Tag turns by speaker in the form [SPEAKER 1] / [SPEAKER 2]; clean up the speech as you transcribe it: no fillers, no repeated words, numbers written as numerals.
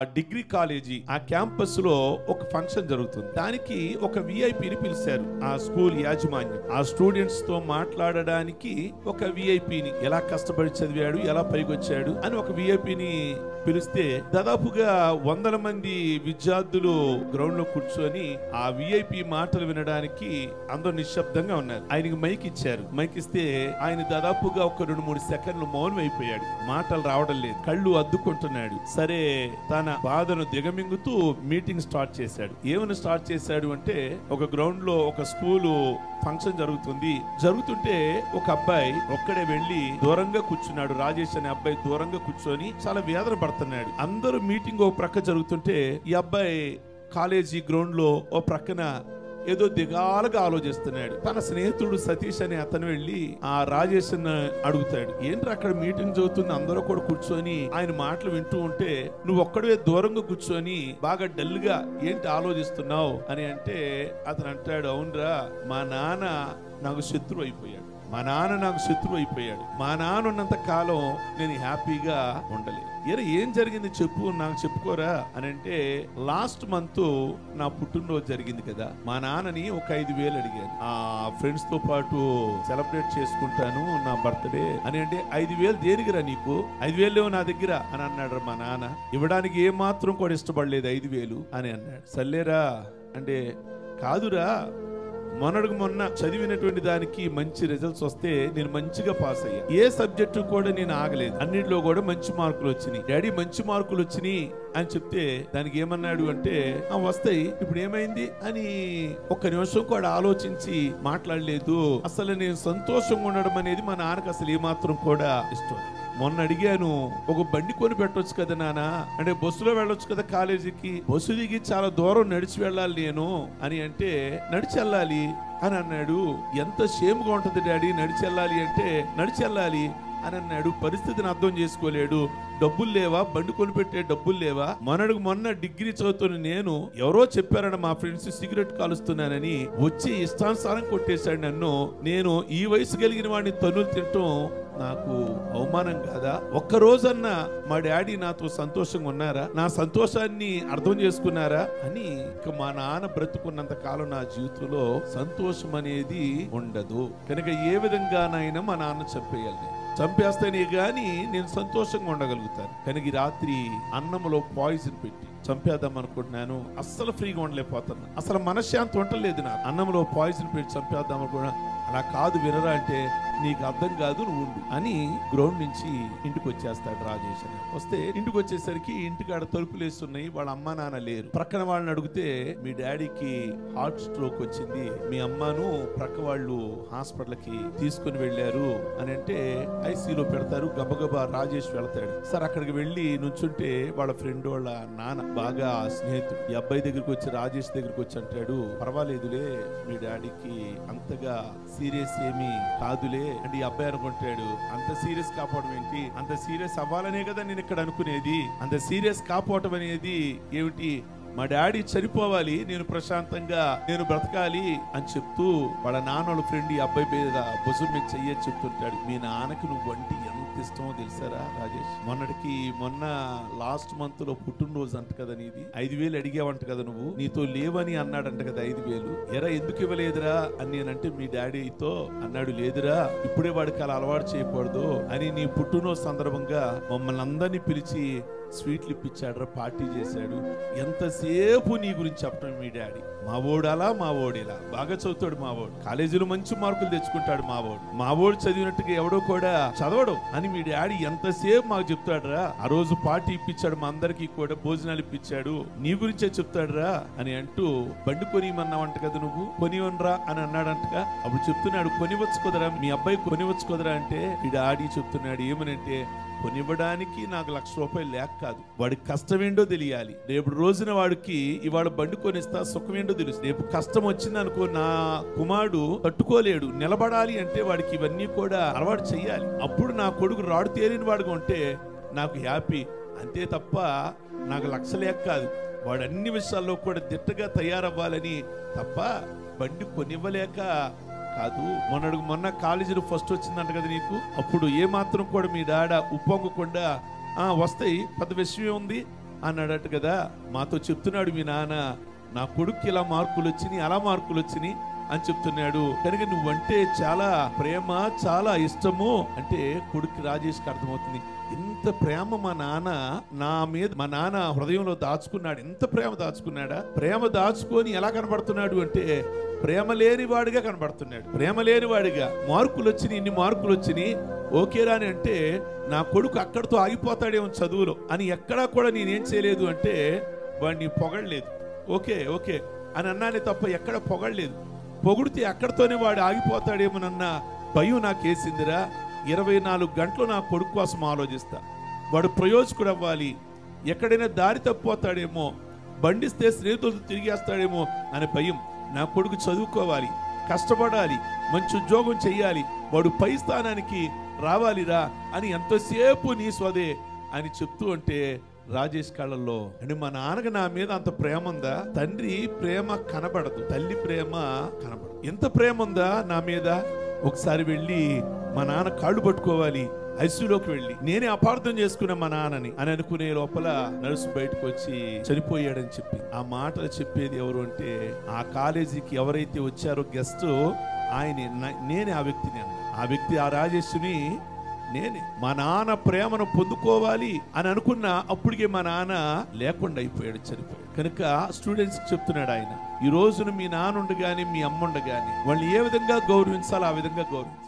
[SPEAKER 1] Degree college ఆ campus లో ఒక ఫంక్షన్ జరుగుతుంది. దానికి ఒక విఐపిని పిలిచారు ఆ స్కూల్ యాజమాన్యం. ఆ స్టూడెంట్స్ తో మాట్లాడడానికి ఒక విఐపిని, ఎలా కష్టపడి చదివాడు, ఎలా పైకొచ్చాడు అని ఒక విఐపిని పిలిస్తే దాదాపుగా 100 మంది విద్యార్థులు గ్రౌండ్ లో కూర్చొని ఆ విఐపి మాటలు వినడానికి అందరూ నిశ్శబ్దంగా ఉన్నారు. ఆయనకి మైక్ ఇచ్చారు. మైక్ ఇస్తే ఆయన దాదాపుగా ఒక 2-3 సెకండ్లు మౌనం అయిపోయాడు. మాటలు రావడం లేదు, కళ్ళు అద్దుకుంటున్నాడు. సరే, తన బాధను దిగమింగుతూ మీటింగ్ స్టార్ట్ చేశాడు. ఏమని స్టార్ట్ చేశాడు అంటే, ఒక గ్రౌండ్ లో ఒక స్కూలు ఫంక్షన్ జరుగుతుంటే ఒక అబ్బాయి ఒక్కడే వెళ్లి దూరంగా కూర్చున్నాడు. రాజేష్ అనే అబ్బాయి దూరంగా కూర్చొని చాలా వేదన పడుతున్నాడు. అందరూ మీటింగ్ ఓ ప్రక్క జరుగుతుంటే ఈ అబ్బాయి కాలేజీ గ్రౌండ్ లో ఓ ప్రక్కన ఏదో దిగాలుగా ఆలోచిస్తున్నాడు. తన స్నేహితుడు సతీష్ అనే అతను వెళ్లి ఆ రాజేష్ అడుగుతాడు, ఏంట్రా అక్కడ మీటింగ్ జరుగుతుంది, అందరూ కూడా కూర్చొని ఆయన మాటలు వింటూ ఉంటే నువ్వు ఒక్కడే దూరంగా కూర్చొని బాగా డల్ గా ఏంటి ఆలోచిస్తున్నావు అని అంటే అతను అంటాడు, అవునరా, మా నాన్న నాకు శత్రువు అయిపోయాడు. మా నాన్న ఉన్నంత కాలం నేను హ్యాపీగా ఉండలేదు. ఏం జరిగింది చెప్పు, నాకు చెప్పుకోరా అని అంటే, లాస్ట్ మంత్ నా పుట్టినరోజు జరిగింది కదా, మా నాన్నని ఒక 5,000 అడిగాను. ఆ ఫ్రెండ్స్ తో పాటు సెలబ్రేట్ చేసుకుంటాను నా బర్త్డే అని అంటే, 5,000 దేనికిరా నీకు, 5,000 లేవు నా దగ్గర అని అన్నాడు మా నాన్న. ఇవ్వడానికి ఏ మాత్రం కూడా ఇష్టపడలేదు 5,000 అని అన్నాడు. సర్లేరా అంటే, కాదురా, మొన్న చదివినటువంటి దానికి మంచి రిజల్ట్స్ వస్తే నేను మంచిగా పాస్ అయ్యా. ఏ సబ్జెక్టు కూడా నేను ఆగలేదు, అన్నింటిలో కూడా మంచి మార్కులు వచ్చినాయి. డాడీ మంచి మార్కులు వచ్చినాయి అని చెప్తే దానికి ఏమన్నాడు అంటే, వస్తాయి, ఇప్పుడు ఏమైంది అని ఒక్క నిమిషం కూడా ఆలోచించి మాట్లాడలేదు. అసలు నేను సంతోషంగా ఉండడం అనేది మా నాన్నకు అసలు ఏమాత్రం కూడా ఇష్టం. మొన్న అడిగాను, ఒక బండి కొని పెట్టొచ్చు కదా నాన్న అంటే, బస్సులో వెళ్ళొచ్చు కదా కాలేజీకి, బస్సు దిగి చాలా దూరం నడిచి వెళ్ళాలి నేను అని అంటే, నడిచి వెళ్ళాలి అని అన్నాడు. ఎంత షేమ్గా ఉంటది డాడీ నడిచి వెళ్ళాలి అంటే, నడిచి వెళ్ళాలి అని అన్నాడు. పరిస్థితిని అర్థం చేసుకోలేడు. డబ్బులు లేవా, బండి కొనిపెట్టే డబ్బులు లేవా. మొన్న డిగ్రీ చదువుతున్న నేను, ఎవరో చెప్పారని మా ఫ్రెండ్స్ సిగరెట్ కాలుస్తున్నానని వచ్చి ఇష్టానుసారం కొట్టేశాడు నన్ను. నేను ఈ వయసు కలిగిన వాడిని తన్నులు తింటాం నాకు అవమానం కాదా? ఒక్క రోజన్నా మా డాడీ నాతో సంతోషంగా ఉన్నారా, నా సంతోషాన్ని అర్థం చేసుకున్నారా అని. ఇక మా నాన్న బ్రతుకున్నంత కాలం నా జీవితంలో సంతోషం అనేది ఉండదు. కనుక ఏ విధంగానైనా మా నాన్న చంపేస్తేనే గాని నేను సంతోషంగా ఉండగలుగుతాను. కనుక ఈ రాత్రి అన్నంలో పాయిజన్ పెట్టి చంపేద్దాం అనుకుంటున్నాను. అస్సలు ఫ్రీగా ఉండలేకపోతున్నా, అసలు మనశ్శాంతి ఉండలేదు నాకు. అన్నంలో పాయిజన్ పెట్టి చంపేద్దాం అనుకున్నా. అలా కాదు వినరా అంటే, నీకు అర్థం కాదు, నువ్వు ఉండు అని గ్రౌండ్ నుంచి ఇంటికి వచ్చేస్తాడు రాజేష్ అని. వస్తే ఇంటికి వచ్చేసరికి ఇంటికాడ తలుపులు వేస్తున్నాయి, వాళ్ళ అమ్మా నాన్న లేరు. ప్రక్కన వాళ్ళని అడిగితే, మీ డాడీకి హార్ట్ స్ట్రోక్ వచ్చింది, మీ అమ్మను ప్రక్క వాళ్ళు హాస్పిటల్ కి తీసుకుని వెళ్ళారు అని అంటే, ఐసీలో పెడతారు. గబగబా రాజేష్ వెళ్తాడు. సార్ అక్కడికి వెళ్ళి నుంచుంటే వాళ్ళ ఫ్రెండ్ వాళ్ళ నాన్న బాగా స్నేహితుడు ఈ అబ్బాయి దగ్గరికి వచ్చి, రాజేష్ దగ్గరికి వచ్చి అంటాడు, పర్వాలేదులే, మీ డాడీకి అంతగా సీరియస్ ఏమీ కాదులే అంటే, ఈ అబ్బాయి అనుకుంటాడు, అంత సీరియస్ కాపోవడం ఏంటి, అంత సీరియస్ అవ్వాలనే కదా నేను ఇక్కడ అనుకునేది, అంత సీరియస్ కాపోవటం అనేది ఏమిటి, మా డాడీ చనిపోవాలి, నేను ప్రశాంతంగా నేను బ్రతకాలి అని చెప్తూ వాళ్ళ నాన్నోళ్ళ ఫ్రెండ్ ఈ అబ్బాయి మీద భుజం మీద చెయ్యని చెప్తుంటాడు. మీ నాన్నకి నువ్వు అంటే ఎంత ఇష్టమో తెలుసారా రాజేష్, మొన్న లాస్ట్ మంత్ లో పుట్టినరోజు అంట కదా నీది, 5,000 అడిగావంట కదా నువ్వు, నీతో లేవని అన్నాడంట కదా 5,000. ఎరా ఎందుకు ఇవ్వలేదురా అని నేనంటే, మీ డాడీతో అన్నాడు, లేదురా ఇప్పుడే వాడికి అలా అలవాటు చేయకూడదు అని, నీ పుట్టినరోజు సందర్భంగా మమ్మల్ని అందరినీ పిలిచి స్వీట్లు ఇప్పించాడు, పార్టీ చేశాడు. ఎంతసేపు నీ గురించి చెప్పడం మీ డాడీ. మావోడు అలా, మావోడు ఇలా, బాగా చదువుతాడు మావోడు, కాలేజీలో మంచి మార్కులు తెచ్చుకుంటాడు మావోడు చదివినట్టుగా ఎవడో కూడా చదవడం అని మీ డాడీ ఎంతసేపు మాకు చెప్తాడురా. ఆ రోజు పార్టీ ఇప్పించాడు, మా అందరికి కూడా భోజనాలు ఇప్పించాడు, నీ గురించే చెప్తాడురా అని అంటూ, బండి కొనిమన్నావంట కదా నువ్వు, కొనివనరా అని అన్నాడంటగా. అప్పుడు చెప్తున్నాడు, కొనివచ్చు కుదరా, మీ అబ్బాయి కొనివచ్చు కుదరా అంటే, మీ డాడీ చెప్తున్నాడు ఏమనంటే, కొనివ్వడానికి నాకు 1,00,000 రూపాయలు లేక కాదు, వాడికి కష్టం ఏంటో తెలియాలి. రేపు రోజున వాడికి ఇవాళ బండి కొనిస్తా సుఖం ఏంటో తెలుసు. రేపు కష్టం వచ్చింది అనుకో, నా కుమారుడు తట్టుకోలేడు, నిలబడాలి అంటే వాడికి ఇవన్నీ కూడా అలవాటు చెయ్యాలి. అప్పుడు నా కొడుకు రాడు తేలిన వాడుగా ఉంటే నాకు హ్యాపీ, అంతే తప్ప నాకు 1,00,000 లేక కాదు. వాడు అన్ని విషయాల్లో కూడా దిట్టగా తయారవ్వాలని తప్ప బండి కొనివ్వలేక కాదు. మొన్న కాలేజీలో ఫస్ట్ వచ్చిందంట కదా నీకు, అప్పుడు ఏ మాత్రం కూడా మీ డాడ ఉప్పొంగకుండా వస్తాయి, పెద్ద విషయం ఉంది అన్నాడట కదా. మాతో చెప్తున్నాడు మీ నాన్న, నా కొడుకు ఇలా మార్కులు వచ్చినాయి, అలా మార్కులు వచ్చినాయి అని చెప్తున్నాడు. కనుక నువ్వంటే చాలా ప్రేమ, చాలా ఇష్టము అంటే కొడుకు రాజేష్కి అర్థమవుతుంది. ఇంత ప్రేమ మా నాన్న నా మీద, మా నాన్న హృదయంలో దాచుకున్నాడు. ఎంత ప్రేమ దాచుకున్నాడా? ప్రేమ దాచుకొని ఎలా కనబడుతున్నాడు అంటే ప్రేమ లేనివాడిగా కనబడుతున్నాడు. ప్రేమ లేనివాడిగా. మార్కులు వచ్చినాయి, ఇన్ని మార్కులు వచ్చినాయి, ఓకేరా అని అంటే నా కొడుకు అక్కడితో ఆగిపోతాడేమో చదువులో అని ఎక్కడా కూడా నేనేం చేయలేదు అంటే వాడిని పొగడలేదు. ఓకే ఓకే అని అన్నానే తప్ప ఎక్కడ పొగడలేదు. పొగిడితే అక్కడితోనే వాడు ఆగిపోతాడేమోనన్న భయం నాకేసిందిరా. 24 గంటలు నా కొడుకు కోసం ఆలోచిస్తా. వాడు ప్రయోజకుడు అవ్వాలి, ఎక్కడైనా దారి తప్పిపోతాడేమో, బండిస్తే స్నేహితులతో తిరిగేస్తాడేమో అనే భయం. నా కొడుకు చదువుకోవాలి, కష్టపడాలి, మంచి ఉద్యోగం చెయ్యాలి, వాడు పై స్థానానికి రావాలిరా అని ఎంతసేపు నీ స్వదే అని చెప్తూ ఉంటే రాజేష్ కళ్ళల్లో అంటే మా నాన్నకి నా మీద అంత ప్రేమ ఉందా? తండ్రి ప్రేమ కనబడదు, తల్లి ప్రేమ కనబడదు. ఎంత ప్రేమ ఉందా నా మీద? ఒకసారి వెళ్ళి మా నాన్న కాళ్ళు పట్టుకోవాలి, ఐసీయూలోకి వెళ్ళి నేనే అపార్థం చేసుకున్నా మా నాన్నని అని అనుకునే లోపల నర్సు బయటకు వచ్చి చనిపోయాడని చెప్పి ఆ మాటలు చెప్పేది ఎవరు అంటే ఆ కాలేజీకి ఎవరైతే వచ్చారో గెస్ట్ నేనే ఆ వ్యక్తిని అన్న. ఆ వ్యక్తి ఆ రాజేష్ని నేనే. మా నాన్న ప్రేమను పొందుకోవాలి అని అనుకున్నా, అప్పటికే మా నాన్న లేకుండా అయిపోయాడు, చనిపోయాడు. కనుక స్టూడెంట్స్ చెప్తున్నాడు ఆయన, ఈ రోజున మీ నాన్న ఉండగానే మీ అమ్మ ఉండగానే వాళ్ళని ఏ విధంగా గౌరవించాలో ఆ విధంగా గౌరవించాలి.